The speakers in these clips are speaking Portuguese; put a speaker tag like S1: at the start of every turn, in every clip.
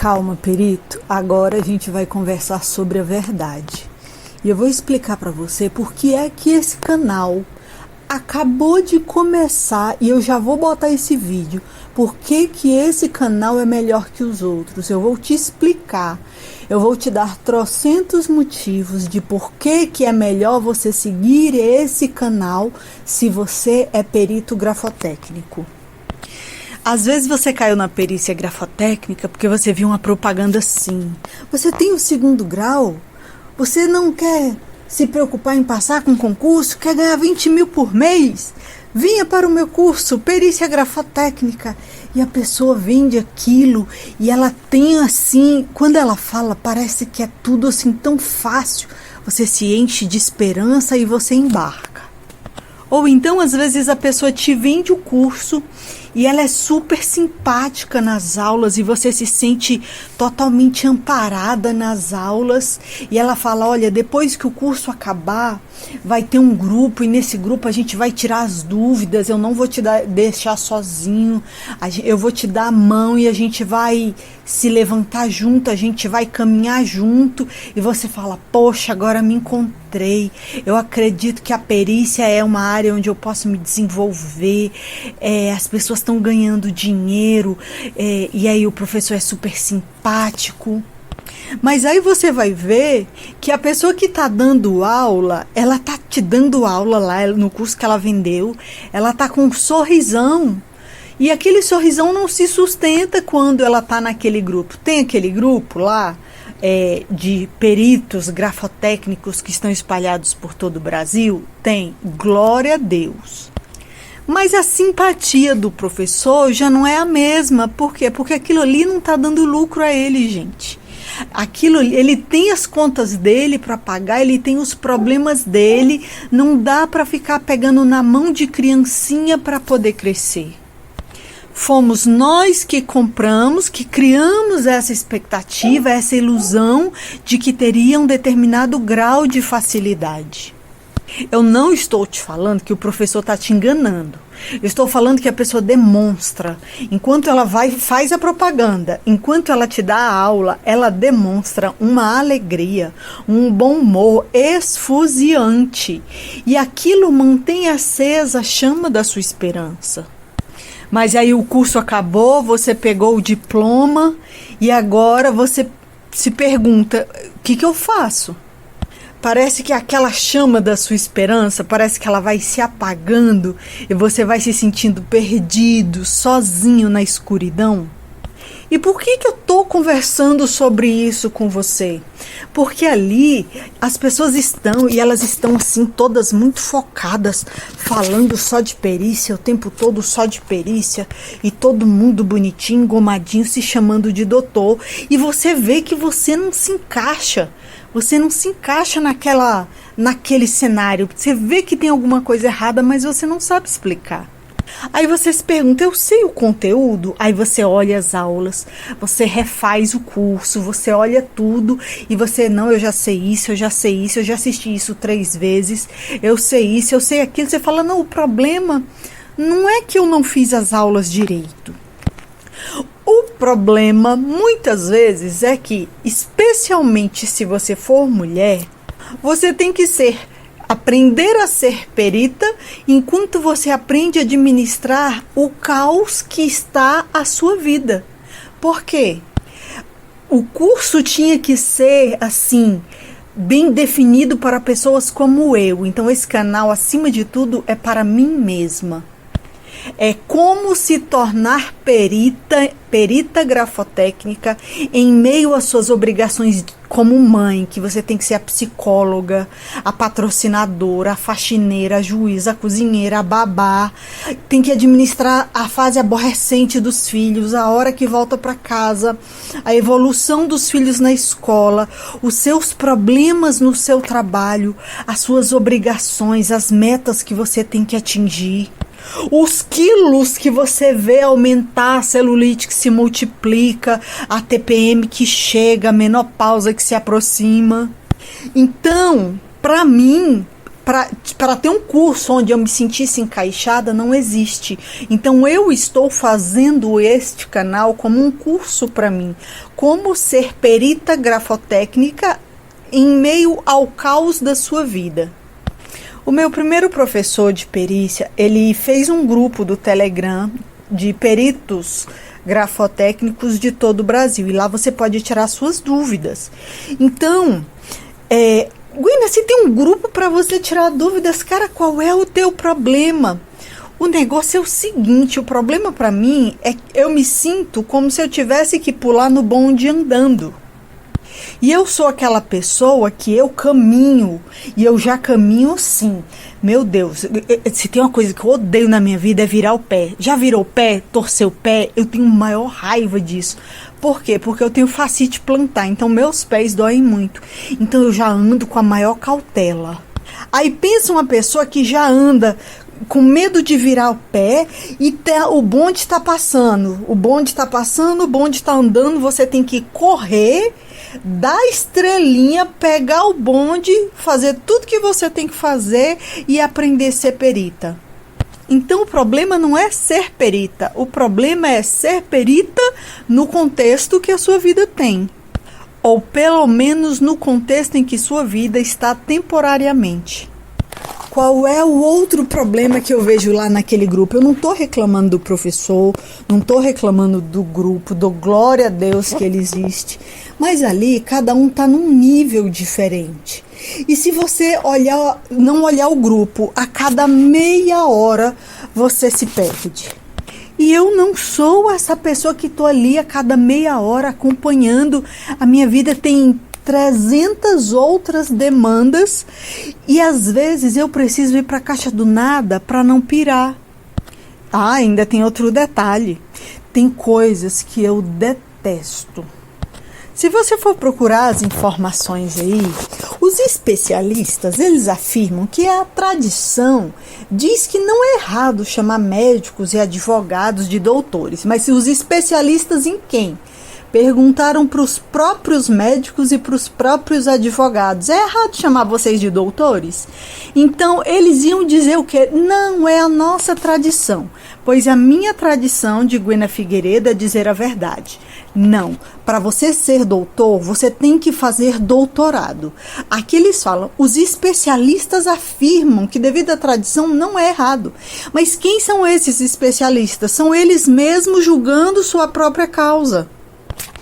S1: Calma, perito. Agora a gente vai conversar sobre a verdade. E eu vou explicar para você por que é que esse canal acabou de começar e eu já vou botar esse vídeo. Por que que esse canal é melhor que os outros? Eu vou te explicar. Eu vou te dar trocentos motivos de por que que é melhor você seguir esse canal se você é perito grafotécnico. Às vezes você caiu na perícia grafotécnica porque você viu uma propaganda assim. Você tem o 2º grau? Você não quer se preocupar em passar com concurso? Quer ganhar 20 mil por mês? Vinha para o meu curso, perícia grafotécnica. E a pessoa vende aquilo e ela tem assim, quando ela fala, parece que é tudo assim tão fácil. Você se enche de esperança e você embarca. Ou então, às vezes, a pessoa te vende o curso e ela é super simpática nas aulas e você se sente totalmente amparada nas aulas. E ela fala, olha, depois que o curso acabar, vai ter um grupo e nesse grupo a gente vai tirar as dúvidas, eu não vou te deixar sozinho, eu vou te dar a mão e a gente vai se levantar junto, a gente vai caminhar junto. E você fala, poxa, agora me encontrei, eu acredito que a perícia é uma área onde eu posso me desenvolver, as pessoas estão ganhando dinheiro, e aí o professor é super simpático. Mas aí você vai ver que a pessoa que está dando aula, ela está te dando aula lá no curso que ela vendeu, ela está com um sorrisão. E aquele sorrisão não se sustenta quando ela está naquele grupo. Tem aquele grupo lá de peritos grafotécnicos que estão espalhados por todo o Brasil? Tem, glória a Deus. Mas a simpatia do professor já não é a mesma. Por quê? Porque aquilo ali não está dando lucro a ele, gente. Aquilo, ele tem as contas dele para pagar, ele tem os problemas dele, não dá para ficar pegando na mão de criancinha para poder crescer. Fomos nós que compramos, que criamos essa expectativa, essa ilusão de que teria um determinado grau de facilidade. Eu não estou te falando que o professor está te enganando. Eu estou falando que a pessoa demonstra. Enquanto ela faz a propaganda, enquanto ela te dá a aula, ela demonstra uma alegria, um bom humor esfuziante. E aquilo mantém acesa a chama da sua esperança. Mas aí o curso acabou, você pegou o diploma e agora você se pergunta, o que eu faço? Parece que aquela chama da sua esperança, parece que ela vai se apagando e você vai se sentindo perdido, sozinho na escuridão. E por que eu estou conversando sobre isso com você? Porque ali as pessoas estão, e elas estão assim todas muito focadas, falando só de perícia, o tempo todo só de perícia, e todo mundo bonitinho, engomadinho, se chamando de doutor. E você vê que você não se encaixa. Você não se encaixa naquele cenário. Você vê que tem alguma coisa errada, mas você não sabe explicar. Aí você se pergunta, eu sei o conteúdo? Aí você olha as aulas, você refaz o curso, você olha tudo e você, não, eu já sei isso, eu já sei isso, eu já assisti isso 3 vezes, eu sei isso, eu sei aquilo. Você fala, não, o problema não é que eu não fiz as aulas direito. O problema, muitas vezes, é que, especialmente se você for mulher, você tem que aprender a ser perita enquanto você aprende a administrar o caos que está a sua vida. Por quê? O curso tinha que ser, assim, bem definido para pessoas como eu. Então, esse canal, acima de tudo, é para mim mesma. É como se tornar perita grafotécnica em meio às suas obrigações como mãe, que você tem que ser a psicóloga, a patrocinadora, a faxineira, a juíza, a cozinheira, a babá. Tem que administrar a fase aborrecente dos filhos, a hora que volta para casa, a evolução dos filhos na escola, os seus problemas no seu trabalho, as suas obrigações, as metas que você tem que atingir. Os quilos que você vê aumentar, a celulite que se multiplica, a TPM que chega, a menopausa que se aproxima. Então, para mim, para ter um curso onde eu me sentisse encaixada, não existe. Então eu estou fazendo este canal como um curso para mim, como ser perita grafotécnica em meio ao caos da sua vida. O meu primeiro professor de perícia, ele fez um grupo do Telegram de peritos grafotécnicos de todo o Brasil, e lá você pode tirar suas dúvidas. Então, Gwina, se tem um grupo para você tirar dúvidas, cara, qual é o teu problema? O negócio é o seguinte, o problema para mim é que eu me sinto como se eu tivesse que pular no bonde andando. E eu sou aquela pessoa que eu caminho, e eu já caminho assim. Meu Deus, se tem uma coisa que eu odeio na minha vida é virar o pé. Já virou o pé? Torceu o pé? Eu tenho maior raiva disso. Por quê? Porque eu tenho fascite plantar, então meus pés doem muito. Então eu já ando com a maior cautela. Aí pensa uma pessoa que já anda com medo de virar o pé e o bonde está passando. O bonde está passando, o bonde está andando, você tem que correr, dar estrelinha, pegar o bonde, fazer tudo que você tem que fazer e aprender a ser perita. Então o problema não é ser perita, o problema é ser perita no contexto que a sua vida tem. Ou pelo menos no contexto em que sua vida está temporariamente. Qual é o outro problema que eu vejo lá naquele grupo? Eu não estou reclamando do professor, não estou reclamando do grupo, dou glória a Deus que ele existe. Mas ali, cada um está num nível diferente. E se você não olhar o grupo, a cada meia hora você se perde. E eu não sou essa pessoa que estou ali a cada meia hora acompanhando. A minha vida tem 300 outras demandas e às vezes eu preciso ir para a caixa do nada para não pirar. Ainda tem outro detalhe. Tem coisas que eu detesto. Se você for procurar as informações aí, os especialistas, eles afirmam que a tradição diz que não é errado chamar médicos e advogados de doutores, mas os especialistas em quem? Perguntaram para os próprios médicos e para os próprios advogados: é errado chamar vocês de doutores? Então, eles iam dizer o quê? Não é a nossa tradição, pois a minha tradição de Gwina Figueiredo é dizer a verdade. Não, para você ser doutor, você tem que fazer doutorado. Aqui eles falam, os especialistas afirmam que devido à tradição não é errado. Mas quem são esses especialistas? São eles mesmos julgando sua própria causa.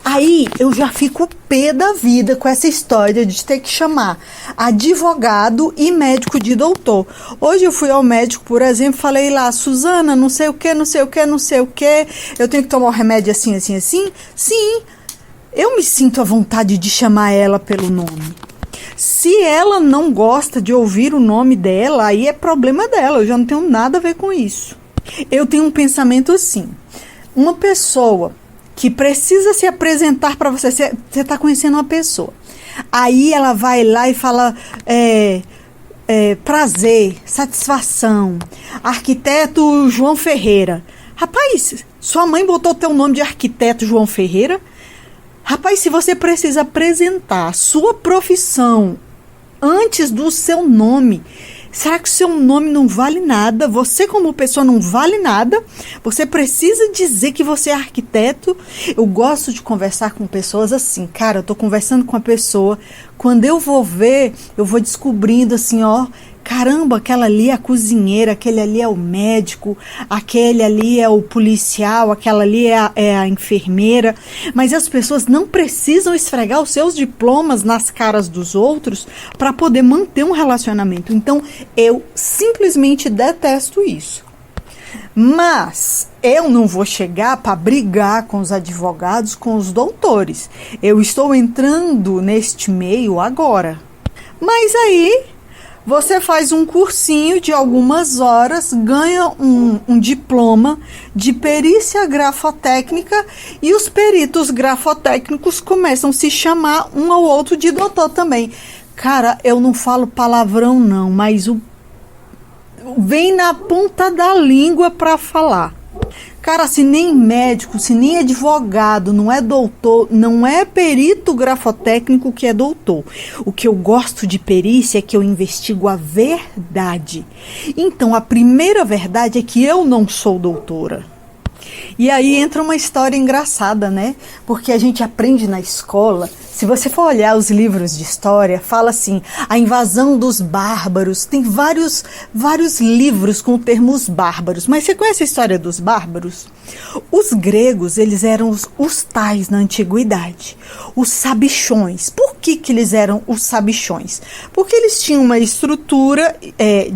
S1: Aí eu já fico pé da vida com essa história de ter que chamar advogado e médico de doutor. Hoje eu fui ao médico, por exemplo, falei lá: Suzana, não sei o que, não sei o que, não sei o que, eu tenho que tomar um remédio assim, assim, assim? Sim, eu me sinto à vontade de chamar ela pelo nome. Se ela não gosta de ouvir o nome dela, aí é problema dela, eu já não tenho nada a ver com isso. Eu tenho um pensamento assim: uma pessoa que precisa se apresentar para você, você está conhecendo uma pessoa, aí ela vai lá e fala prazer, satisfação, arquiteto João Ferreira. Rapaz, sua mãe botou teu nome de arquiteto João Ferreira? Rapaz, se você precisa apresentar a sua profissão antes do seu nome, será que o seu nome não vale nada? Você como pessoa não vale nada? Você precisa dizer que você é arquiteto? Eu gosto de conversar com pessoas assim. Cara, eu tô conversando com a pessoa, quando eu vou ver, eu vou descobrindo assim, ó, caramba, aquela ali é a cozinheira, aquele ali é o médico, aquele ali é o policial, aquela ali é a enfermeira. Mas as pessoas não precisam esfregar os seus diplomas nas caras dos outros para poder manter um relacionamento. Então, eu simplesmente detesto isso. Mas eu não vou chegar para brigar com os advogados, com os doutores. Eu estou entrando neste meio agora. Mas aí você faz um cursinho de algumas horas, ganha um diploma de perícia grafotécnica e os peritos grafotécnicos começam a se chamar um ao outro de doutor também. Cara, eu não falo palavrão não, mas vem na ponta da língua para falar. Cara, se nem médico, se nem advogado, não é doutor, não é perito grafotécnico que é doutor. O que eu gosto de perícia é que eu investigo a verdade. Então, a primeira verdade é que eu não sou doutora. E aí entra uma história engraçada, né? Porque a gente aprende na escola, se você for olhar os livros de história, fala assim, a invasão dos bárbaros, tem vários livros com termos bárbaros, mas você conhece a história dos bárbaros? Os gregos, eles eram os tais na antiguidade, os sabichões. Por que eles eram os sabichões? Porque eles tinham uma estrutura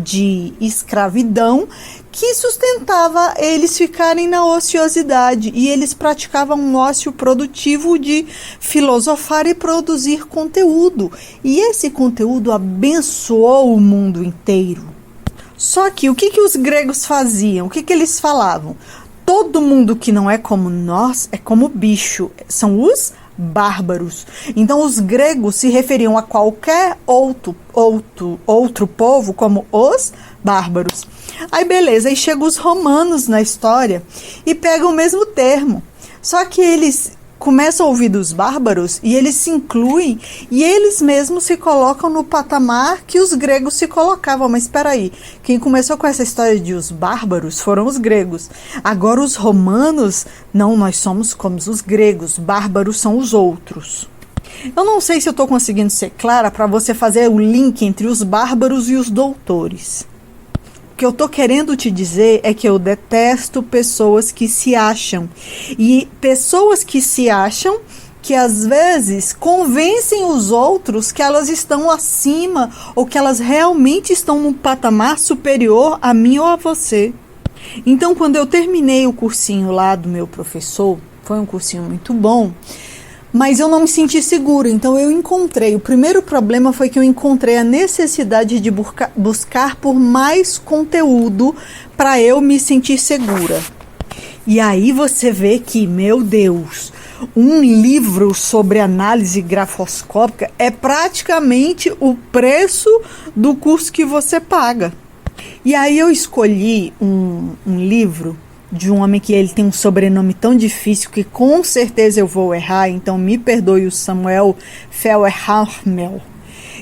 S1: de escravidão que sustentava eles ficarem na ociosidade, e eles praticavam um ócio produtivo de filosofar e produzir conteúdo, e esse conteúdo abençoou o mundo inteiro. Só que o que os gregos faziam? O que eles falavam? Todo mundo que não é como nós é como bicho, são os bárbaros. Então os gregos se referiam a qualquer outro povo como os bárbaros. Aí beleza, aí chegam os romanos na história e pegam o mesmo termo. Só que eles começam a ouvir dos bárbaros e eles se incluem e eles mesmos se colocam no patamar que os gregos se colocavam. Mas espera aí, quem começou com essa história de os bárbaros foram os gregos. Agora os romanos, não, nós somos como os gregos, bárbaros são os outros. Eu não sei se eu estou conseguindo ser clara para você fazer o link entre os bárbaros e os doutores. O que eu tô querendo te dizer é que eu detesto pessoas que se acham. E pessoas que se acham, que às vezes convencem os outros que elas estão acima ou que elas realmente estão num patamar superior a mim ou a você. Então, quando eu terminei o cursinho lá do meu professor, foi um cursinho muito bom, mas eu não me senti segura, então eu encontrei. O primeiro problema foi que eu encontrei a necessidade de buscar por mais conteúdo para eu me sentir segura. E aí você vê que, meu Deus, um livro sobre análise grafoscópica é praticamente o preço do curso que você paga. E aí eu escolhi um livro de um homem que ele tem um sobrenome tão difícil que com certeza eu vou errar, então me perdoe, o Samuel Feuerhamel,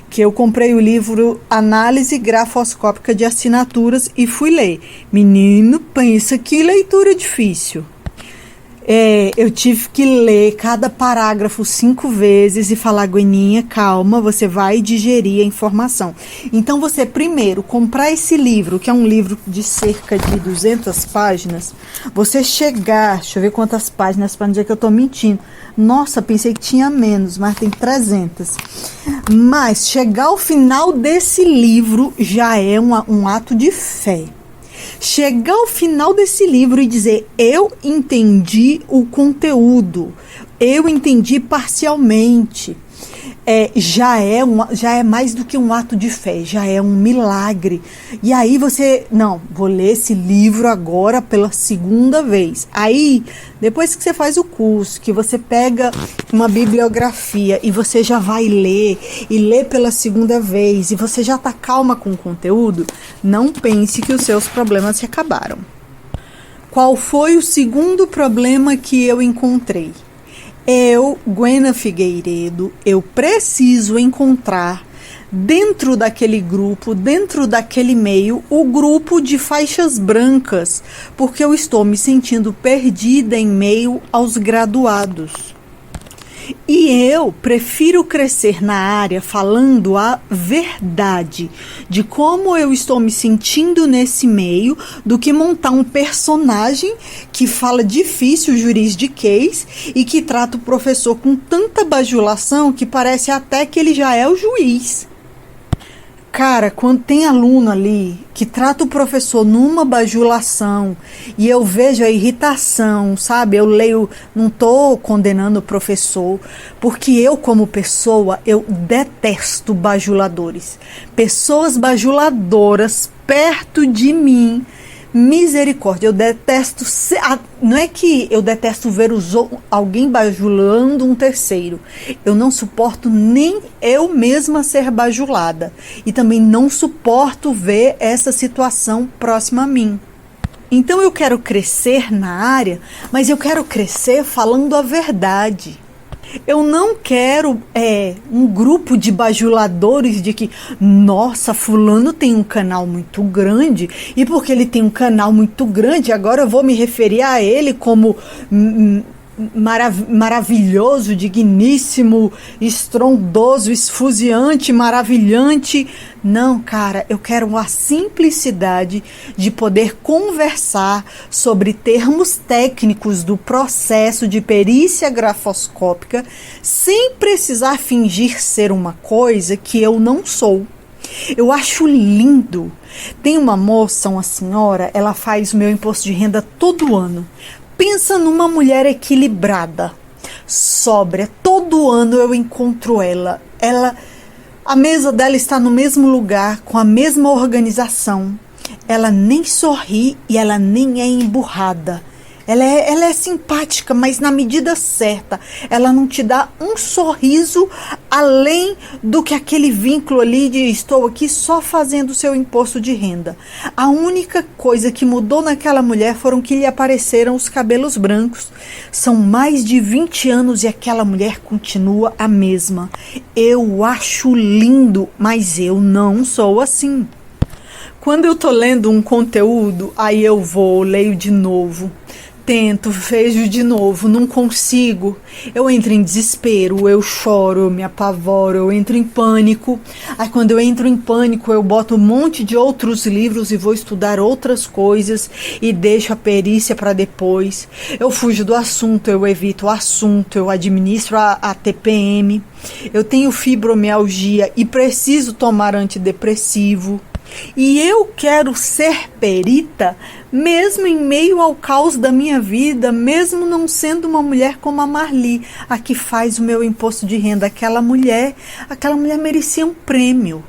S1: que eu comprei o livro Análise Grafoscópica de Assinaturas e fui ler. Menino, pensa que leitura difícil. Eu tive que ler cada parágrafo 5 vezes e falar, Gweninha, calma, você vai digerir a informação. Então você primeiro comprar esse livro, que é um livro de cerca de 200 páginas, você chegar, deixa eu ver quantas páginas para não dizer que eu estou mentindo. Nossa, pensei que tinha menos, mas tem 300. Mas chegar ao final desse livro já é um ato de fé. Chegar ao final desse livro e dizer, eu entendi o conteúdo, eu entendi parcialmente, já é mais do que um ato de fé, já é um milagre. E aí você, não, vou ler esse livro agora pela segunda vez. Aí, depois que você faz o curso, que você pega uma bibliografia e você já vai ler, e lê pela segunda vez, e você já está calma com o conteúdo, não pense que os seus problemas se acabaram. Qual foi o segundo problema que eu encontrei? Eu, Gwena Figueiredo, eu preciso encontrar dentro daquele grupo, dentro daquele meio, o grupo de faixas brancas, porque eu estou me sentindo perdida em meio aos graduados. E eu prefiro crescer na área falando a verdade de como eu estou me sentindo nesse meio do que montar um personagem que fala difícil juridiquês e que trata o professor com tanta bajulação que parece até que ele já é o juiz. Cara, quando tem aluno ali que trata o professor numa bajulação e eu vejo a irritação, sabe? Eu leio, não tô condenando o professor, porque eu como pessoa, eu detesto bajuladores. Pessoas bajuladoras perto de mim, misericórdia, eu detesto, não é que eu detesto ver alguém bajulando um terceiro, eu não suporto nem eu mesma ser bajulada, e também não suporto ver essa situação próxima a mim. Então eu quero crescer na área, mas eu quero crescer falando a verdade. Eu não quero um grupo de bajuladores de que, nossa, fulano tem um canal muito grande e porque ele tem um canal muito grande, agora eu vou me referir a ele como maravilhoso, digníssimo, estrondoso, esfuziante, maravilhante. Não, cara, eu quero a simplicidade de poder conversar sobre termos técnicos do processo de perícia grafoscópica sem precisar fingir ser uma coisa que eu não sou. Eu acho lindo. Tem uma moça, uma senhora, ela faz o meu imposto de renda todo ano. Pensa numa mulher equilibrada, sóbria. Todo ano eu encontro ela. A mesa dela está no mesmo lugar, com a mesma organização. Ela nem sorri e ela nem é emburrada. Ela é simpática, mas na medida certa. Ela não te dá um sorriso além do que aquele vínculo ali de estou aqui só fazendo o seu imposto de renda. A única coisa que mudou naquela mulher foram que lhe apareceram os cabelos brancos. São mais de 20 anos e aquela mulher continua a mesma. Eu acho lindo, mas eu não sou assim. Quando eu tô lendo um conteúdo, aí eu leio de novo. Tento, vejo de novo, não consigo. Eu entro em desespero, eu choro, eu me apavoro, eu entro em pânico. Aí quando eu entro em pânico, eu boto um monte de outros livros e vou estudar outras coisas e deixo a perícia para depois. Eu fujo do assunto, eu evito o assunto, eu administro a TPM. Eu tenho fibromialgia e preciso tomar antidepressivo. E eu quero ser perita mesmo em meio ao caos da minha vida, mesmo não sendo uma mulher como a Marli, a que faz o meu imposto de renda. Aquela mulher merecia um prêmio.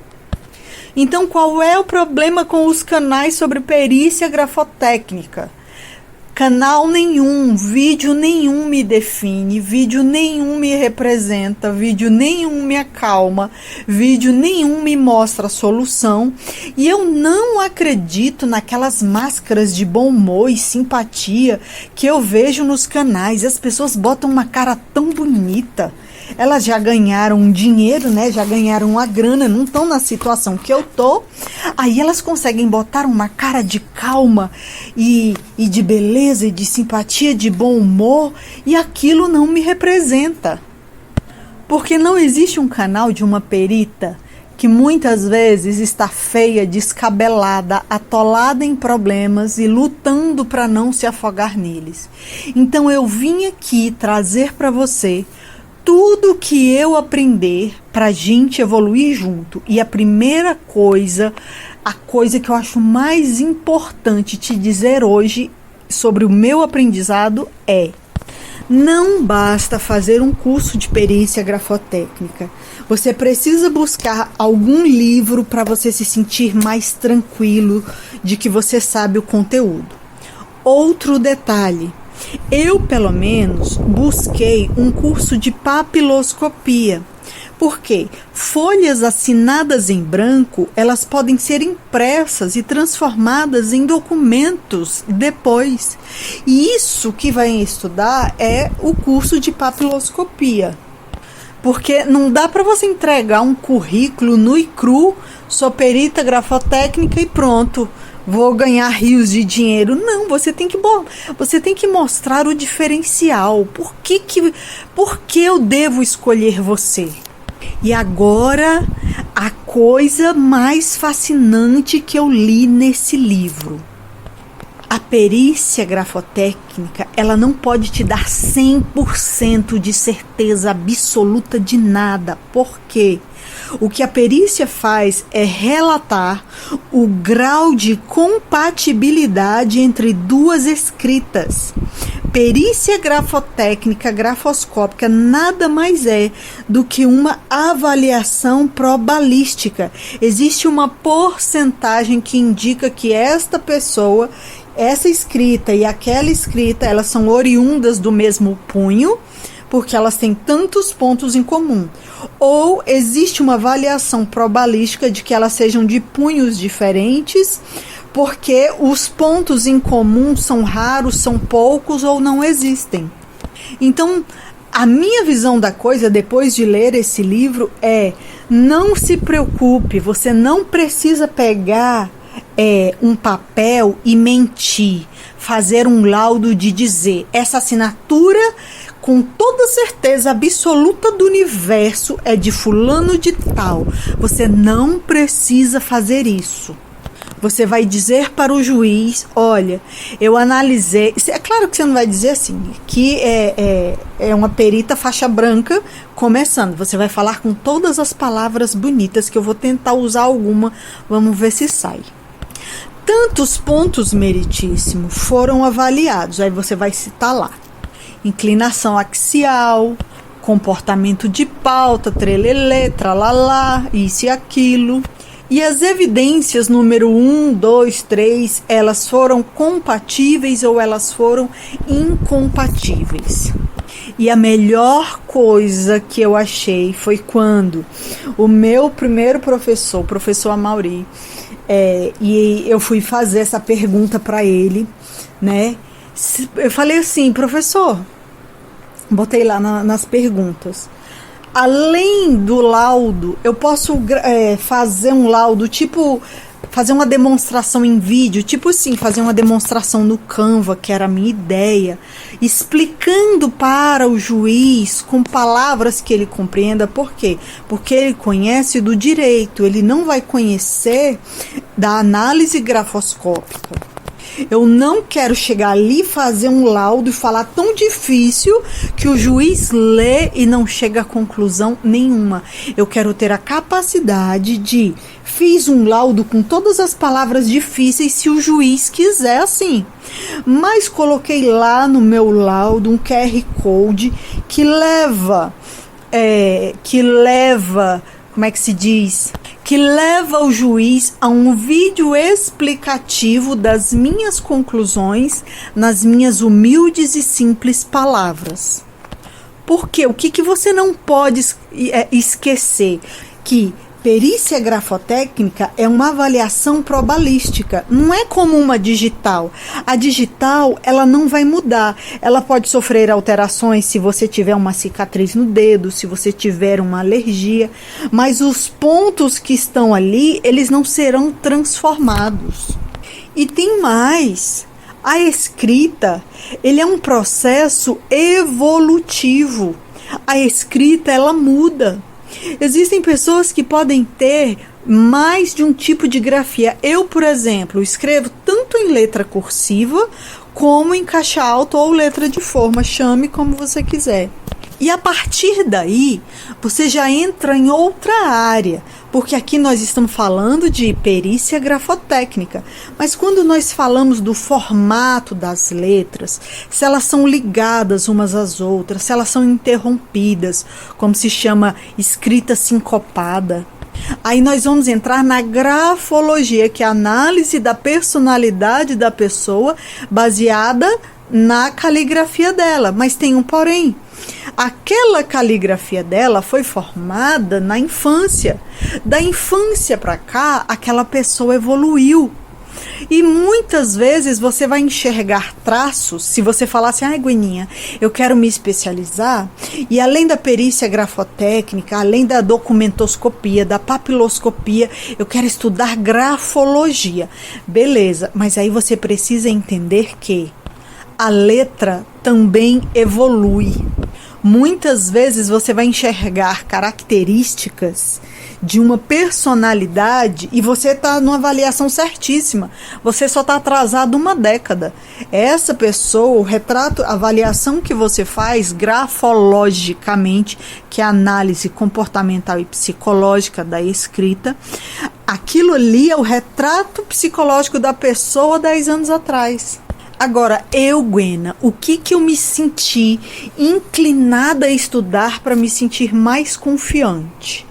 S1: Então qual é o problema com os canais sobre perícia grafotécnica? Canal nenhum, vídeo nenhum me define, vídeo nenhum me representa, vídeo nenhum me acalma, vídeo nenhum me mostra a solução. E eu não acredito naquelas máscaras de bom humor e simpatia que eu vejo nos canais. As pessoas botam uma cara tão bonita. Elas já ganharam dinheiro, né? Já ganharam uma grana, não estão na situação que eu tô. Aí elas conseguem botar uma cara de calma e de beleza e de simpatia, de bom humor, e aquilo não me representa. Porque não existe um canal de uma perita que muitas vezes está feia, descabelada, atolada em problemas e lutando para não se afogar neles. Então eu vim aqui trazer para você tudo que eu aprender para a gente evoluir junto. E a primeira coisa, a coisa que eu acho mais importante te dizer hoje sobre o meu aprendizado é: não basta fazer um curso de perícia grafotécnica. Você precisa buscar algum livro para você se sentir mais tranquilo de que você sabe o conteúdo. Outro detalhe: eu, pelo menos, busquei um curso de papiloscopia, porque folhas assinadas em branco, elas podem ser impressas e transformadas em documentos depois. E isso que vai estudar é o curso de papiloscopia. Porque não dá para você entregar um currículo nu e cru, sou perita grafotécnica e pronto, vou ganhar rios de dinheiro. Não, você tem que mostrar o diferencial. Por que eu devo escolher você? E agora, a coisa mais fascinante que eu li nesse livro. A perícia grafotécnica, ela não pode te dar 100% de certeza absoluta de nada. Por quê? O que a perícia faz é relatar o grau de compatibilidade entre duas escritas. Perícia grafotécnica, grafoscópica, nada mais é do que uma avaliação probabilística. Existe uma porcentagem que indica que esta pessoa, essa escrita e aquela escrita, elas são oriundas do mesmo punho, porque elas têm tantos pontos em comum. Ou existe uma avaliação probabilística de que elas sejam de punhos diferentes, porque os pontos em comum são raros, são poucos ou não existem. Então, a minha visão da coisa, depois de ler esse livro, é: não se preocupe, você não precisa pegar um papel e mentir, fazer um laudo de dizer, essa assinatura, com toda certeza absoluta do universo, é de fulano de tal. Você não precisa fazer isso. Você vai dizer para o juiz: olha, eu analisei. É claro que você não vai dizer assim, que é uma perita faixa branca começando. Você vai falar com todas as palavras bonitas, que eu vou tentar usar alguma, vamos ver se sai. Tantos pontos, meritíssimo, foram avaliados. Aí você vai citar lá: inclinação axial, comportamento de pauta, trelelê, tralalá, isso e aquilo. E as evidências número 1, 2, 3, elas foram compatíveis ou elas foram incompatíveis. E a melhor coisa que eu achei foi quando o meu primeiro professor, o professor Amaury, e eu fui fazer essa pergunta para ele, né? Eu falei assim: professor, botei lá nas perguntas, além do laudo, eu posso fazer um laudo, tipo, fazer uma demonstração em vídeo, tipo assim, fazer uma demonstração no Canva, que era a minha ideia, explicando para o juiz com palavras que ele compreenda. Por quê? Porque ele conhece do direito, ele não vai conhecer da análise grafoscópica. Eu não quero chegar ali, fazer um laudo e falar tão difícil que o juiz lê e não chega a conclusão nenhuma. Eu quero ter a capacidade de fiz um laudo com todas as palavras difíceis, se o juiz quiser assim. Mas coloquei lá no meu laudo um QR Code que leva, como é que se diz? Que leva o juiz a um vídeo explicativo das minhas conclusões nas minhas humildes e simples palavras. Porque o que você não pode esquecer? Que perícia grafotécnica é uma avaliação probabilística, não é como uma digital. A digital, ela não vai mudar. Ela pode sofrer alterações se você tiver uma cicatriz no dedo, se você tiver uma alergia, mas os pontos que estão ali, eles não serão transformados. E tem mais. A escrita, ele é um processo evolutivo. A escrita, ela muda. Existem pessoas que podem ter mais de um tipo de grafia. Eu, por exemplo, escrevo tanto em letra cursiva como em caixa alta ou letra de forma, chame como você quiser. E a partir daí, você já entra em outra área, porque aqui nós estamos falando de perícia grafotécnica, mas quando nós falamos do formato das letras, se elas são ligadas umas às outras, se elas são interrompidas, como se chama escrita sincopada, aí nós vamos entrar na grafologia, que é a análise da personalidade da pessoa baseada na caligrafia dela. Mas tem um porém. Aquela caligrafia dela foi formada na infância. Da infância para cá, aquela pessoa evoluiu. E muitas vezes você vai enxergar traços, se você falar assim: ai, Gueninha, eu quero me especializar, e além da perícia grafotécnica, além da documentoscopia, da papiloscopia, eu quero estudar grafologia. Beleza, mas aí você precisa entender que a letra também evolui. Muitas vezes você vai enxergar características de uma personalidade e você está numa avaliação certíssima. Você só está atrasado uma década. Essa pessoa, o retrato, a avaliação que você faz grafologicamente, que é a análise comportamental e psicológica da escrita, aquilo ali é o retrato psicológico da pessoa 10 anos atrás. Agora, Gwena, o que eu me senti inclinada a estudar para me sentir mais confiante?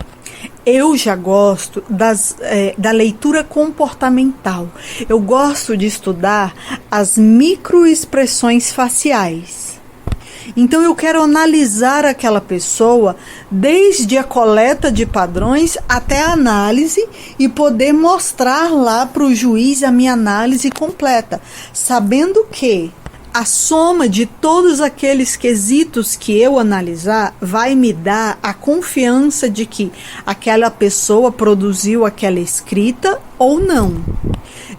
S1: Eu já gosto da leitura comportamental. Eu gosto de estudar as microexpressões faciais. Então eu quero analisar aquela pessoa desde a coleta de padrões até a análise e poder mostrar lá para o juiz a minha análise completa, sabendo que a soma de todos aqueles quesitos que eu analisar vai me dar a confiança de que aquela pessoa produziu aquela escrita ou não.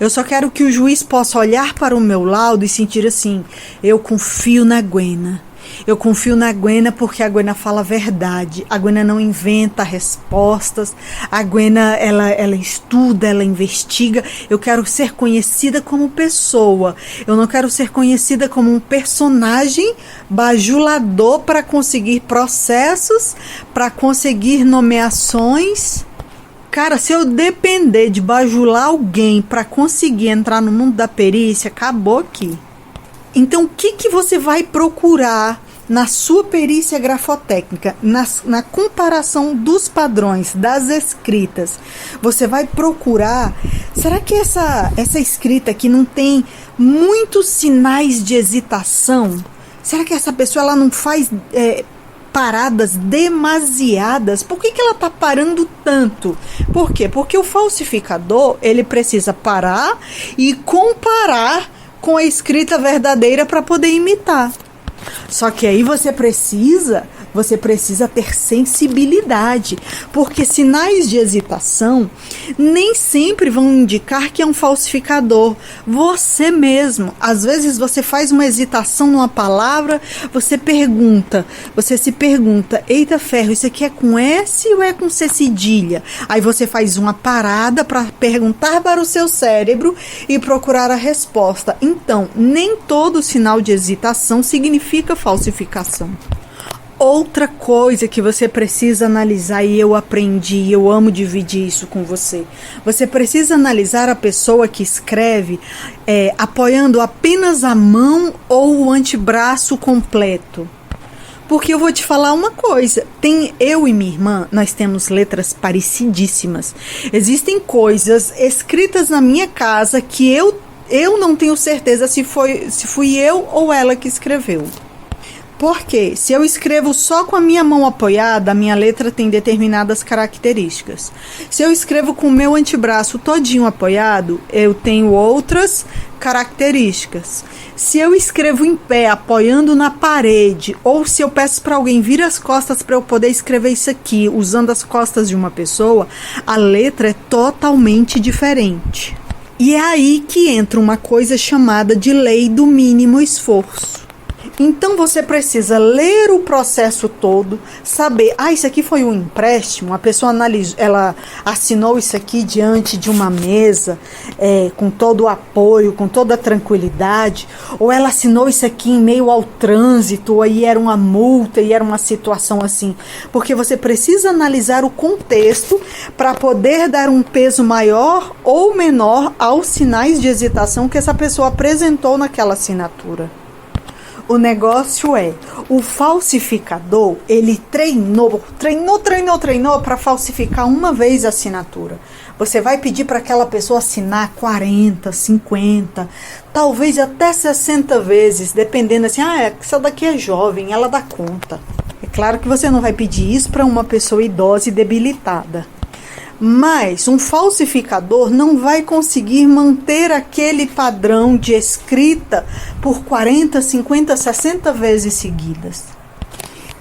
S1: Eu só quero que o juiz possa olhar para o meu laudo e sentir assim: eu confio na Gwena. Eu confio na Gwena porque a Gwena fala a verdade. A Gwena não inventa respostas. A Gwena, ela estuda, ela investiga. Eu quero ser conhecida como pessoa. Eu não quero ser conhecida como um personagem bajulador para conseguir processos, para conseguir nomeações. Cara, se eu depender de bajular alguém para conseguir entrar no mundo da perícia, acabou aqui. Então, o que você vai procurar na sua perícia grafotécnica, na comparação dos padrões, das escritas? Você vai procurar, será que essa escrita aqui não tem muitos sinais de hesitação? Será que essa pessoa ela não faz paradas demasiadas? Por que ela está parando tanto? Por quê? Porque o falsificador, ele precisa parar e comparar com a escrita verdadeira para poder imitar. Só que aí você precisa ter sensibilidade, porque sinais de hesitação nem sempre vão indicar que é um falsificador. Você mesmo, às vezes você faz uma hesitação numa palavra, você se pergunta, eita ferro, isso aqui é com S ou é com C cedilha? Aí você faz uma parada para perguntar para o seu cérebro e procurar a resposta. Então, nem todo sinal de hesitação significa falsificação. Outra coisa que você precisa analisar, e eu aprendi, eu amo dividir isso com você. Você precisa analisar a pessoa que escreve apoiando apenas a mão ou o antebraço completo. Porque eu vou te falar uma coisa, eu e minha irmã, nós temos letras parecidíssimas. Existem coisas escritas na minha casa que eu não tenho certeza se fui eu ou ela que escreveu. Porque se eu escrevo só com a minha mão apoiada, a minha letra tem determinadas características. Se eu escrevo com o meu antebraço todinho apoiado, eu tenho outras características. Se eu escrevo em pé, apoiando na parede, ou se eu peço para alguém vir as costas para eu poder escrever isso aqui, usando as costas de uma pessoa, a letra é totalmente diferente. E é aí que entra uma coisa chamada de lei do mínimo esforço. Então você precisa ler o processo todo, saber, isso aqui foi um empréstimo, a pessoa ela assinou isso aqui diante de uma mesa, com todo o apoio, com toda a tranquilidade, ou ela assinou isso aqui em meio ao trânsito, ou aí era uma multa e era uma situação assim, porque você precisa analisar o contexto para poder dar um peso maior ou menor aos sinais de hesitação que essa pessoa apresentou naquela assinatura. O negócio o falsificador, ele treinou para falsificar uma vez a assinatura. Você vai pedir para aquela pessoa assinar 40, 50, talvez até 60 vezes, dependendo assim, essa daqui é jovem, ela dá conta. É claro que você não vai pedir isso para uma pessoa idosa e debilitada. Mas um falsificador não vai conseguir manter aquele padrão de escrita por 40, 50, 60 vezes seguidas.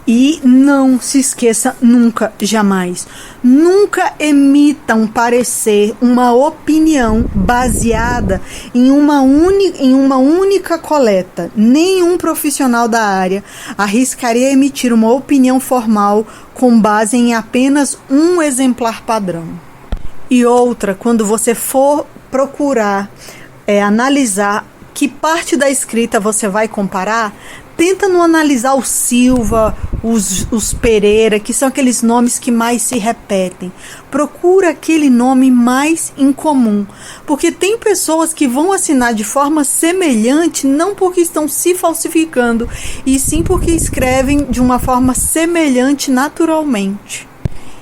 S1: E não se esqueça nunca, jamais, nunca emita um parecer, uma opinião baseada em uma única coleta. Nenhum profissional da área arriscaria emitir uma opinião formal com base em apenas um exemplar padrão. E outra, quando você for procurar analisar que parte da escrita você vai comparar, tenta não analisar o Silva, os Pereira, que são aqueles nomes que mais se repetem. Procura aquele nome mais incomum, porque tem pessoas que vão assinar de forma semelhante, não porque estão se falsificando, e sim porque escrevem de uma forma semelhante naturalmente.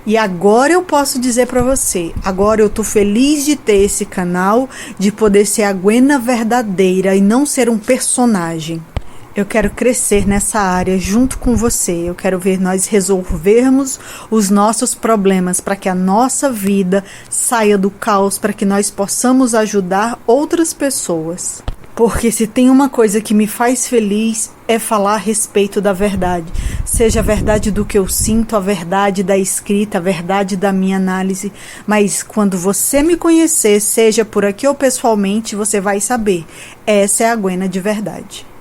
S1: E agora eu posso dizer para você, agora eu tô feliz de ter esse canal, de poder ser a Gwena verdadeira e não ser um personagem. Eu quero crescer nessa área junto com você. Eu quero ver nós resolvermos os nossos problemas para que a nossa vida saia do caos, para que nós possamos ajudar outras pessoas. Porque se tem uma coisa que me faz feliz é falar a respeito da verdade. Seja a verdade do que eu sinto, a verdade da escrita, a verdade da minha análise. Mas quando você me conhecer, seja por aqui ou pessoalmente, você vai saber. Essa é a Gwena de verdade.